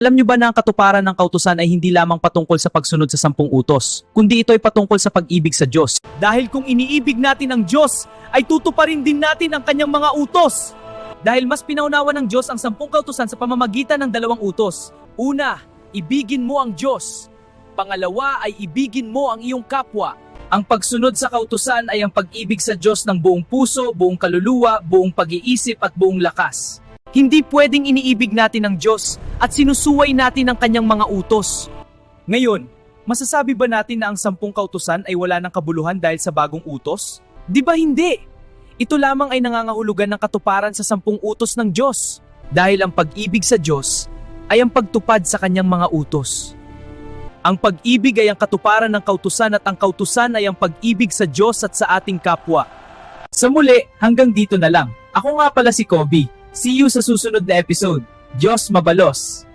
Alam nyo ba na ang katuparan ng kautusan ay hindi lamang patungkol sa pagsunod sa 10 utos, kundi ito ay patungkol sa pag-ibig sa Diyos. Dahil kung iniibig natin ang Diyos, ay tutuparin din natin ang kanyang mga utos. Dahil mas pinaunawa ng Diyos ang 10 kautusan sa pamamagitan ng 2 utos. Una, ibigin mo ang Diyos. Pangalawa ay ibigin mo ang iyong kapwa. Ang pagsunod sa kautusan ay ang pag-ibig sa Diyos ng buong puso, buong kaluluwa, buong pag-iisip at buong lakas. Hindi pwedeng iniibig natin ang Diyos at sinusuway natin ang kanyang mga utos. Ngayon, masasabi ba natin na ang 10 kautusan ay wala ng kabuluhan dahil sa bagong utos? Di ba hindi? Ito lamang ay nangangahulugan ng katuparan sa 10 utos ng Diyos. Dahil ang pag-ibig sa Diyos ay ang pagtupad sa kanyang mga utos. Ang pag-ibig ay ang katuparan ng kautusan at ang kautusan ay ang pag-ibig sa Diyos at sa ating kapwa. Sa muli, hanggang dito na lang. Ako nga pala si Kobe. See you sa susunod na episode. Diyos mabalos!